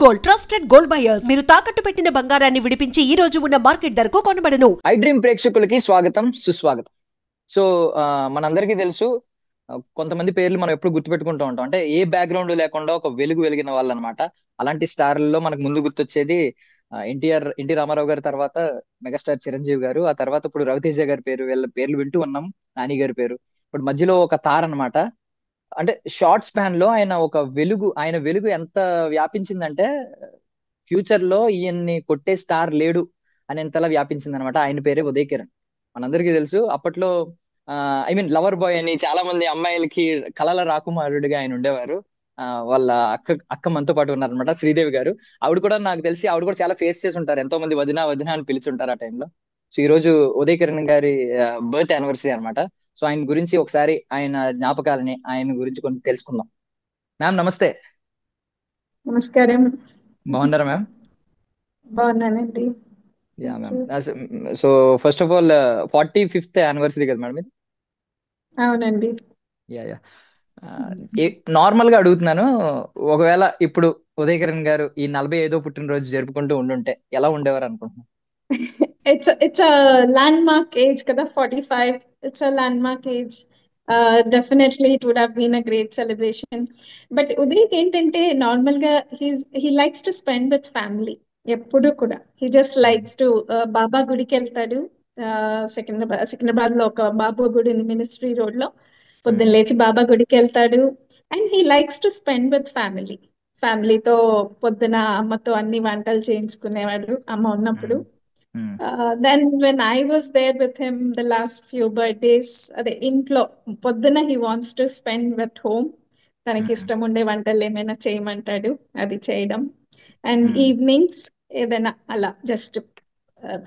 Gold trusted gold buyers మీరు తాకట్టు పెట్టిన బంగారాన్ని విడిపించి ఈ రోజు ఉన్న మార్కెట్ ధరకు కొనబడను. ఐ డ్రీమ్ ప్రేక్షకులకి స్వాగతం సుస్వాగతం. సో మనందరికీ తెలుసు, కొంతమంది పేర్లు మనం ఎప్పుడు గుర్తుపెట్టుకుంటూ ఉంటాం. అంటే ఏ బ్యాక్గ్రౌండ్ లేకుండా ఒక వెలుగు వెలిగిన వాళ్ళు అనమాట. అలాంటి స్టార్లలో మనకు ముందు గుర్తొచ్చేది ఎన్టీ రామారావు గారి తర్వాత మెగాస్టార్ చిరంజీవి గారు, ఆ తర్వాత ఇప్పుడు రవితేజ గారి పేరు, వీళ్ళ పేర్లు వింటూ ఉన్నాం. నాని గారి పేరు. ఇప్పుడు మధ్యలో ఒక తార అనమాట. అంటే షార్ట్ స్పాన్ లో ఆయన వెలుగు ఎంత వ్యాపించిందంటే ఫ్యూచర్ లో ఈయన్ని కొట్టే స్టార్ లేడు అనేంతలా వ్యాపించింది అనమాట. ఆయన పేరే ఉదయ్ కిరణ్. మనందరికీ తెలుసు అప్పట్లో ఐ మీన్ లవర్ బాయ్ అని చాలా మంది అమ్మాయిలకి కలల రాకుమారుడిగా ఆయన ఉండేవారు. వాళ్ళ అక్క మనతో పాటు ఉన్నారనమాట, శ్రీదేవి గారు. ఆవిడ కూడా నాకు తెలిసి ఆవిడ కూడా చాలా ఫేస్ చేసి ఉంటారు. ఎంతో మంది వదిన వదిన అని పిలుచుంటారు ఆ టైంలో. సో ఈ రోజు ఉదయ్ కిరణ్ గారి బర్త్ యానివర్సరీ అనమాట. సో ఆయన గురించి ఒకసారి ఆయన జ్ఞాపకాలని ఆయన గురించి కొన్ని తెలుసుకుందాం. మ్యామ్ నమస్తే. నమస్కారం. బాగున్నారా మ్యామ్? బాగున్నానండి. Yeah ma'am. So first of all 45th anniversary కదా మేడం ఇది? అవునండి. Yeah yeah. నార్మల్ గా అడుగుతున్నాను, ఒకవేళ ఇప్పుడు ఉదయ్ కిరణ్ గారు ఈ 45వ పుట్టినరోజు జరుపుకుంటూ ఉండుంటే ఎలా ఉండేవారు అనుకుంటున్నాను? ఇట్స్ ల్యాండ్మార్క్ ఏజ్ కదా, 45. It's landmark age. Definitely it would have been a great celebration. But ఉదయ్కి ఏంటంటే నార్మల్ గా he likes to spend with family. ఎప్పుడు కూడా he just likes to Baba గుడికి వెళ్తాడు. సికింద్రాబాద్ లో ఒక బాబా గుడి ఉంది, మినిస్ట్రీ రోడ్ లో. పొద్దున్న లేచి బాబా గుడికి వెళ్తాడు. And he likes to spend with family. ఫ్యామిలీతో పొద్దున అమ్మతో అన్ని వంటలు చేయించుకునేవాడు అమ్మ ఉన్నప్పుడు. Then when I was there with him the last few birthdays, అదే ఇంట్లో పొద్దున he wants to spend with home. తనకి ఇష్టం ఉండే వంటలు ఏమైనా చేయమంటాడు, అది చేయడం. అండ్ ఈవినింగ్స్ ఏదైనా అలా జస్ట్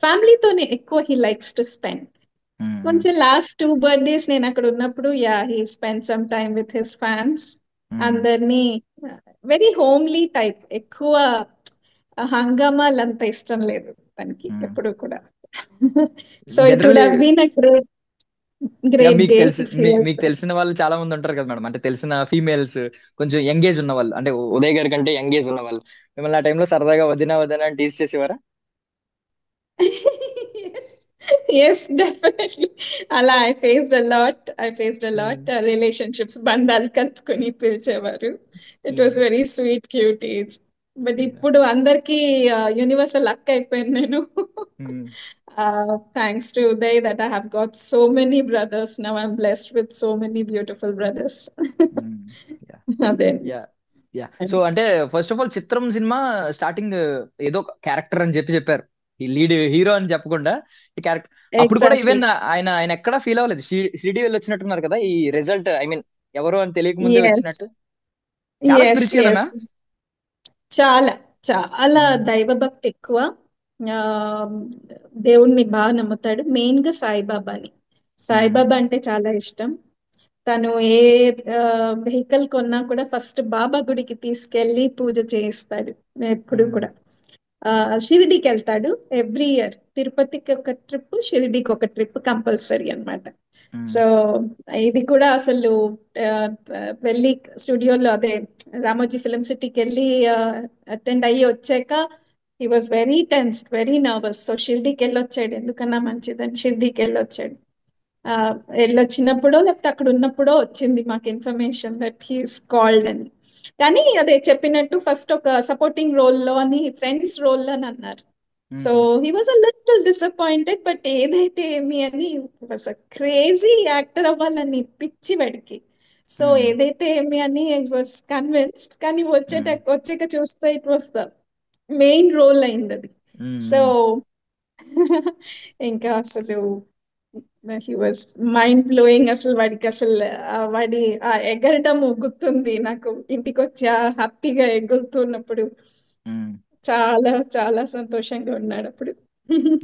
ఫ్యామిలీతోనే ఎక్కువ హీ లైక్స్ టు స్పెండ్. కొంచెం లాస్ట్ 2 బర్త్డేస్ నేను అక్కడ ఉన్నప్పుడు he spend some time with his fans. అందరినీ వెరీ హోమ్లీ టైప్, ఎక్కువ హంగామాలు అంత ఇష్టం లేదు తనకి ఎప్పుడు కూడా. So it would generally have been a great day if he మీకు తెలిసిన వాళ్ళు చాలా మంది ఉంటారు కదా మేడం. అంటే తెలిసిన ఫీమేల్స్, కొంచెం యంగ్ ఏజ్ ఉన్న వాళ్ళు, అంటే ఉదయ్ గారి కంటే యంగ్ ఏజ్ ఉన్న వాళ్ళు మిమ్మల్ని ఆ టైంలో సరదాగా వదిన వదిన అని టీజ్ చేసేవారా? Yes definitely. అలా I faced a lot relationships, బంధాలు కలుపుకొని పిలిచేవారు. It was very sweet cute age. But ఇప్పుడు అందరికి యూనివర్సల్ అక్క అయిపోయాను నేను. Thanks to Uday that I have got so many brothers. Now I'm blessed with so many beautiful brothers. అదే. యా. సో అంటే first of all Chitram cinema starting ఏదో character అని చెప్పారు, ఈ లీడ్ హీరో అని చెప్పకుండా ఈ క్యారెక్టర్. అప్పుడు కూడా ఎగ్జాక్ట్లీ. ఈవెన్ ఆయన ఆయన ఎక్కడా ఫీల్ అవ్వలేదు. షిరిడి వెళ్ళి వచ్చినట్టున్నారు కదా ఈ రిజల్ట్, ఐ మీన్ ఎవరు అని తెలియక ముందే ఎస్ వచ్చినట్టు. చాలా ఎస్ స్పిరిచువల్ ఎస్. మ్యామ్. చాలా చాలా దైవభక్తి ఎక్కువ. ఆ దేవుణ్ణి బాగా నమ్ముతాడు, మెయిన్ గా సాయిబాబాని. సాయిబాబా అంటే చాలా ఇష్టం. తను ఏ వెహికల్ కొన్నా కూడా ఫస్ట్ బాబా గుడికి తీసుకెళ్లి పూజ చేయిస్తాడు ఎప్పుడు కూడా. షిరిడికి వెళ్తాడు ఎవ్రీ ఇయర్. తిరుపతికి ఒక ట్రిప్, షిరిడికి ఒక ట్రిప్ కంపల్సరీ అన్నమాట. సో ఇది కూడా అసలు ఆ, వెళ్ళి స్టూడియోలో, అదే రామోజీ ఫిలిం సిటీకి వెళ్ళి అటెండ్ అయ్యి వచ్చాక he was very tensed, very nervous. So షిరిడికి వెళ్ళొచ్చాడు, ఎందుకన్నా మంచిదని షిరిడికి వెళ్ళొచ్చాడు. ఆ, వెళ్ళొచ్చినప్పుడో లేకపోతే అక్కడ ఉన్నప్పుడో వచ్చింది మాకు ఇన్ఫర్మేషన్ దట్ హీస్ కాల్డ్ అని. కానీ అదే చెప్పినట్టు ఫస్ట్ ఒక సపోర్టింగ్ రోల్లో అని, ఫ్రెండ్స్ రోల్ అని అన్నారు. So he was a little disappointed. But ఏదైతే ఏమి అని, వాజ్ అ క్రేజీ యాక్టర్ అవ్వాలని పిచ్చి వాడికి. సో ఏదైతే ఏమి అని వాజ్ కన్విన్స్డ్. కానీ వచ్చాక చూస్తే it was the main role అయింది అది. సో ఇంకా అసలు హీ వాజ్ మైండ్ బ్లోయింగ్. అసలు వాడికి అసలు వాడి ఆ ఎగరటం గుర్తుంది నాకు. ఇంటికి వచ్చి హ్యాపీగా ఎగురుతున్నప్పుడు చాలా చాలా సంతోషంగా ఉన్నాడు అప్పుడు.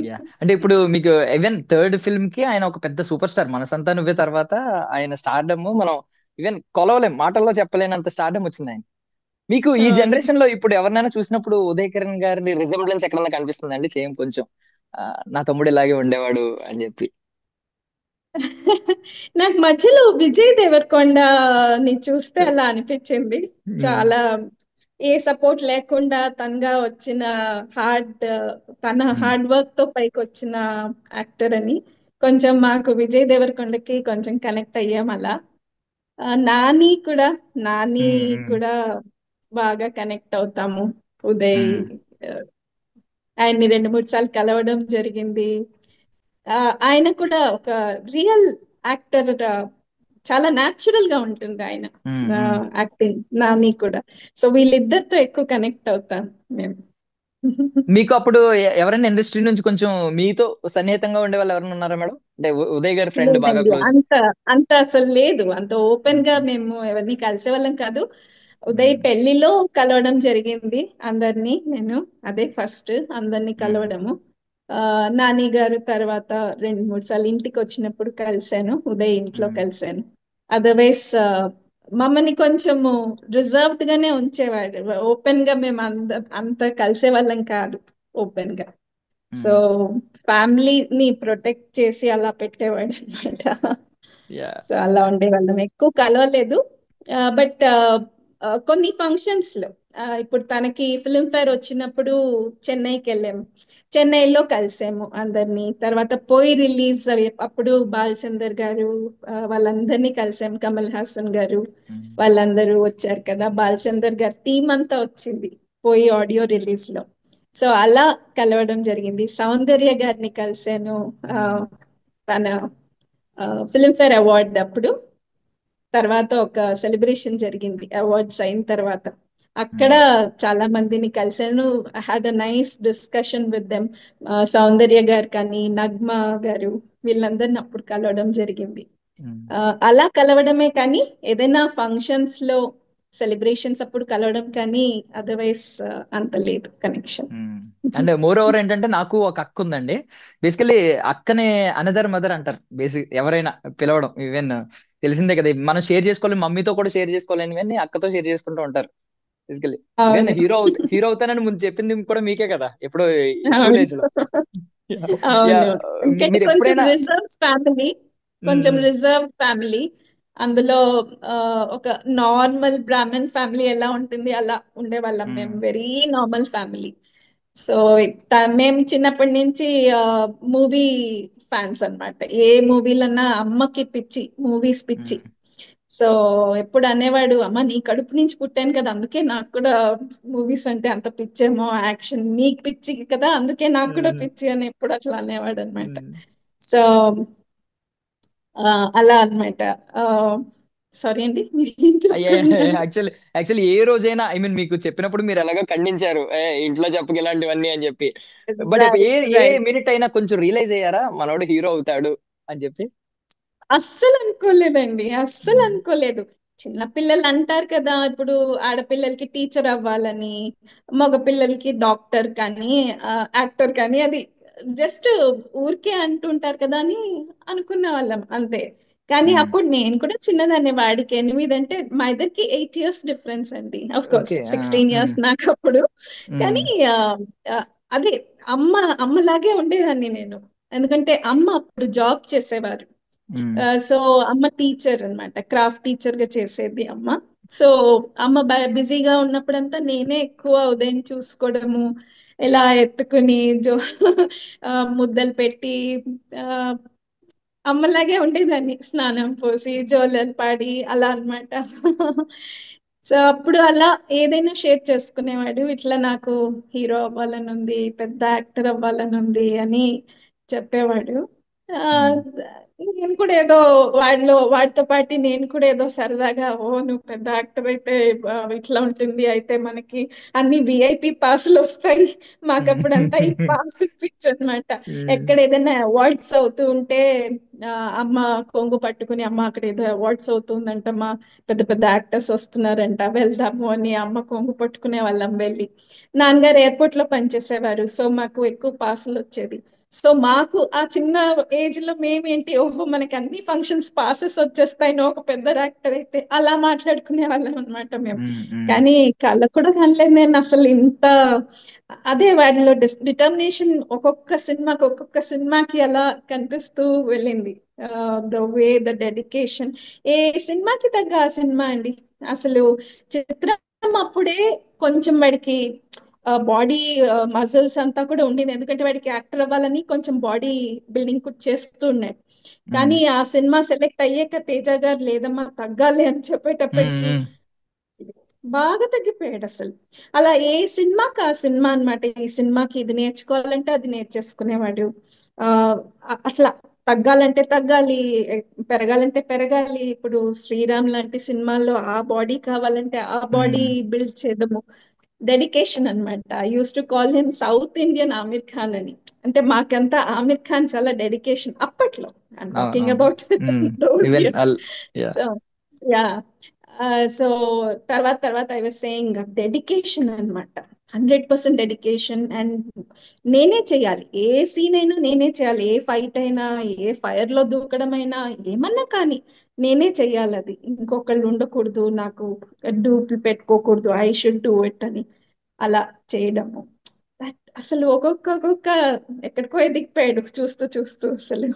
యా. అంటే ఇప్పుడు మీకు ఈవెన్ థర్డ్ ఫిల్మ్ కి ఆయన ఒక పెద్ద సూపర్ స్టార్. మనసంతా నువ్వే తర్వాత ఆయన స్టార్డమ్ మనం ఈవెన్ కొలవలేం, మాటల్లో చెప్పలేనంత స్టార్డమ్ వచ్చింది ఆయన. మీకు ఈ అవును. జనరేషన్ లో ఇప్పుడు ఎవరినైనా చూసినప్పుడు ఉదయ్ కిరణ్ గారి రిజెంబ్లెన్స్ ఎక్కడన్నా కనిపిస్తుందండి? సేమ్ కొంచెం నా తమ్ముడు ఇలాగే ఉండేవాడు అని చెప్పి. నాకు మధ్యలో విజయ్ దేవరకొండని చూస్తే అలా అనిపించింది చాలా. ఏ సపోర్ట్ లేకుండా తనగా వచ్చిన హార్డ్ తన హార్డ్ వర్క్ తో పైకి వచ్చిన యాక్టర్ అని కొంచెం మాకు విజయ్ దేవరకొండకి కొంచెం కనెక్ట్ అయ్యాం అలా. నాని కూడా, నాని కూడా బాగా కనెక్ట్ అవుతాము. ఉదయ్ ఆ, ఆయన్ని 2-3 సార్లు కలవడం జరిగింది. ఆ, ఆయన కూడా ఒక రియల్ యాక్టర్, చాలా న్యాచురల్ గా ఉంటుంది ఆయన యాక్టింగ్, నాని కూడా. సో వీళ్ళిద్దరితో ఎక్కువ కనెక్ట్ అవుతాం మేము. మీకు అప్పుడు ఎవరైనా ఇండస్ట్రీ నుంచి కొంచెం మీతో సన్నిహితంగా ఉండే వాళ్ళు ఎవరైనా ఉన్నారా మేడం? అంటే ఉదయ్ గారి ఫ్రెండ్ బాగా లేదండి, క్లోజ్. అంత అంత అసలు లేదు. అంత ఓపెన్ గా మేము ఎవరిని కలిసే వాళ్ళం కాదు. ఉదయ్ పెళ్లిలో కలవడం జరిగింది అందరినీ నేను, అదే ఫస్ట్ అందరినీ కలవడము. ఆ నాని గారు తర్వాత 2-3 సార్లు ఇంటికి వచ్చినప్పుడు కలిశాను, ఉదయ్ ఇంట్లో కలిశాను. అదర్వైజ్ మమ్మల్ని కొంచెము రిజర్వ్డ్ గానే ఉంచేవాడు. ఓపెన్ గా మేము అంత కలిసే వాళ్ళం కాదు ఓపెన్ గా. సో ఫ్యామిలీని ప్రొటెక్ట్ చేసి అలా పెట్టేవాడు అనమాట. యా. సో అలా ఉండేవాళ్ళం, ఎక్కువ కలవలేదు. బట్ కొన్ని ఫంక్షన్స్ లో ఇప్పుడు తనకి ఫిల్మ్ ఫేర్ వచ్చినప్పుడు చెన్నైకి వెళ్ళాము, చెన్నైలో కలిసాము అందరినీ. తర్వాత పోయి రిలీజ్ అప్పుడు బాలచందర్ గారు వాళ్ళందరినీ కలిసాము, కమల్ హాసన్ గారు వాళ్ళందరూ వచ్చారు కదా, బాలచందర్ గారు టీం అంతా వచ్చింది పోయి ఆడియో రిలీజ్ లో. సో అలా కలవడం జరిగింది. సౌందర్య గారిని కలిశాను తన ఫిల్మ్ఫేర్ అవార్డ్ అప్పుడు. తర్వాత ఒక సెలబ్రేషన్ జరిగింది అవార్డ్స్ అయిన తర్వాత, అక్కడ చాలా మందిని కలిశాను. Had a nice discussion with them. Soundarya garu కానీ, నగ్మ గారు, వీళ్ళందరిని అప్పుడు కలవడం జరిగింది. ఆ, అలా కలవడమే కానీ ఏదైనా ఫంక్షన్స్ లో సెలబ్రేషన్స్ అప్పుడు కలవడం కానీ, అదర్వైజ్ అంత లేదు కనెక్షన్. అండ్ మోర్ ఓవర్ ఏంటంటే నాకు ఒక అక్క ఉందండి. బేసికలీ అక్కనే అనదర్ మదర్ అంటారు. బేసిక్ ఎవరైనా పిలవడం ఈవెన్ తెలిసిందే కదా, మనం షేర్ చేసుకోవాలి, మమ్మీతో కూడా షేర్ చేసుకోవాలని కానీ అక్కతో షేర్ చేసుకుంటూ ఉంటారు బేసికలీ. ఈవెన్ అవును, హీరో అవుతానని ముందు చెప్పింది కూడా మీకే కదా ఎప్పుడో స్కూల్ అవును, ఏజ్ లో. యా. అవును. ఎందుకంటే మీరు కొంచెం ఎప్పుడైనా రిజర్వ్ ఫ్యామిలీ, కొంచెం రిజర్వ్ ఫ్యామిలీ. అందులో ఆ, ఒక నార్మల్ బ్రాహ్మణ్ ఫ్యామిలీ ఎలా ఉంటుంది అలా ఉండేవాళ్ళం మేము, వెరీ నార్మల్ ఫ్యామిలీ. సో మేము చిన్నప్పటి నుంచి మూవీ ఫ్యాన్స్ అన్నమాట. ఏ మూవీలన్నా అమ్మకి పిచ్చి, మూవీస్ పిచ్చి. సో ఎప్పుడు అనేవాడు, అమ్మ నీ కడుపు నుంచి పుట్టాను కదా అందుకే నాకు కూడా మూవీస్ అంటే అంత పిచ్చేమో, యాక్షన్ నీకు పిచ్చి కదా అందుకే నాకు కూడా పిచ్చి అని ఎప్పుడు అట్లా అనేవాడు అనమాట. సో అలా అన్నమాట. సారీ అండి, మీరు ఏం చెప్తున్నారు? యాక్చువల్లీ యాక్చువల్లీ ఏ రోజైనా మీకు చెప్పినప్పుడు మీరు ఎలాగో ఖండించారు, ఇంట్లో చెప్పక ఇలాంటివన్నీ అని చెప్పి. But A right, A right. Minute అయినా కొంచెం రియలైజ్ అయ్యారా మనోడు హీరో అవుతాడు అని చెప్పి? అస్సలు అనుకోలేదండి, అస్సలు అనుకోలేదు. చిన్నపిల్లలు అంటారు కదా, ఇప్పుడు ఆడపిల్లలకి టీచర్ అవ్వాలని, మగపిల్లలకి డాక్టర్ కానీ యాక్టర్ కానీ, అది జస్ట్ ఊరికే అంటుంటారు కదా అని అనుకునే వాళ్ళం అంతే. కానీ అప్పుడు నేను కూడా చిన్నదాన్ని, వాడికి 8 అంటే మా ఇద్దరికి 8 years డిఫరెన్స్ అండి. Of course okay. 16 years నాకు అప్పుడు. కానీ ఆ, ఆ, అదే అమ్మ అమ్మలాగే ఉండేదాన్ని నేను, ఎందుకంటే అమ్మ అప్పుడు జాబ్ చేసేవారు. సో అమ్మ టీచర్ అన్నమాట, క్రాఫ్ట్ టీచర్ గా చేసేది అమ్మ. సో అమ్మ బిజీగా ఉన్నప్పుడంతా నేనే ఎక్కువ ఉదయం చూసుకోవడము, ఇలా ఎత్తుకుని ముద్దలు పెట్టి ఆ, అమ్మలాగే ఉండేదాన్ని, స్నానం పోసి జోలలు పాడి అలా అన్నమాట. సో అప్పుడు అలా ఏదైనా షేర్ చేసుకునేవాడు, ఇట్లా నాకు హీరో అవ్వాలని ఉంది, పెద్ద యాక్టర్ అవ్వాలని ఉంది అని చెప్పేవాడు. ఆ, నేను కూడా ఏదో వాడితో పాటు నేను కూడా ఏదో సరదాగా, ఓ నువ్వు పెద్ద యాక్టర్ అయితే ఇట్లా ఉంటుంది, అయితే మనకి అన్ని విఐపి పాసులు వస్తాయి. మాకప్పుడంతా ఈ పాస్ పిచ్ అనమాట. ఎక్కడ ఏదైనా అవార్డ్స్ అవుతూ ఉంటే ఆ, అమ్మ కొంగు పట్టుకుని, అమ్మ అక్కడ ఏదో అవార్డ్స్ అవుతుందంటమ్మా, పెద్ద పెద్ద యాక్టర్స్ వస్తున్నారంట, వెళ్దాము అని అమ్మ కొంగు పట్టుకునే వాళ్ళం వెళ్ళి. నాన్నగారు ఎయిర్పోర్ట్ లో పనిచేసేవారు, సో మాకు ఎక్కువ పాసులు వచ్చేది. సో మాకు ఆ చిన్న ఏజ్ లో మేమేంటి, ఓహో మనకి అన్ని ఫంక్షన్స్ పాసెస్ వచ్చేస్తాయి, నువ్వు ఒక పెద్ద యాక్టర్ అయితే, అలా మాట్లాడుకునే వాళ్ళం అనమాట మేము. కానీ కళ్ళ కూడా కనలేదు నేను అసలు ఇంత. అదే వాడిలో డిటర్మినేషన్ ఒక్కొక్క సినిమాకి అలా కనిపిస్తూ వెళ్ళింది. ద వే, ద డెడికేషన్, ఏ సినిమాకి తగ్గ ఆ సినిమా అండి. అసలు చిత్రం అప్పుడే కొంచెం వాడికి బాడీ మజిల్స్ అంతా కూడా ఉండింది, ఎందుకంటే వాడికి యాక్టర్ అవ్వాలని కొంచెం బాడీ బిల్డింగ్ కూడా చేస్తూ ఉన్నాడు. కానీ ఆ సినిమా సెలెక్ట్ అయ్యాక తేజ గారు లేదమ్మా తగ్గాలి అని చెప్పేటప్పటికి బాగా తగ్గిపోయాడు అసలు. అలా ఏ సినిమాకి ఆ సినిమా అన్నమాట. ఈ సినిమాకి ఇది నేర్చుకోవాలంటే అది నేర్చేసుకునేవాడు. ఆ అట్లా తగ్గాలంటే తగ్గాలి, పెరగాలంటే పెరగాలి. ఇప్పుడు శ్రీరామ్ లాంటి సినిమాల్లో ఆ బాడీ కావాలంటే ఆ బాడీ బిల్డ్ చేయడము డెడికేషన్ అన్నమాట. I use to call him South Indian Aamir Khan అని. అంటే మాకంతా ఆమిర్ ఖాన్ చాలా డెడికేషన్ అప్పట్లో. ఐఎమ్ టాకింగ్ అవును. About those even years. Yeah. So yeah, so తర్వాత తర్వాత ఐ వాజ్ సేయింగ్ డెడికేషన్ అన్నమాట. 100% డెడికేషన్. అండ్ నేనే చేయాలి, ఏ సీన్ అయినా నేనే చేయాలి, ఏ ఫైట్ అయినా, ఏ ఫైర్ లో దూకడం అయినా, ఏమన్నా కానీ నేనే చెయ్యాలి. అది ఇంకొకళ్ళు ఉండకూడదు, నాకు డూపులు పెట్టుకోకూడదు, ఐ షుడ్ డూ ఇట్ అని అలా చేయడము. అసలు ఒక్కొక్క ఎక్కడికో ఎదిగిపోయాడు చూస్తూ చూస్తూ అసలు.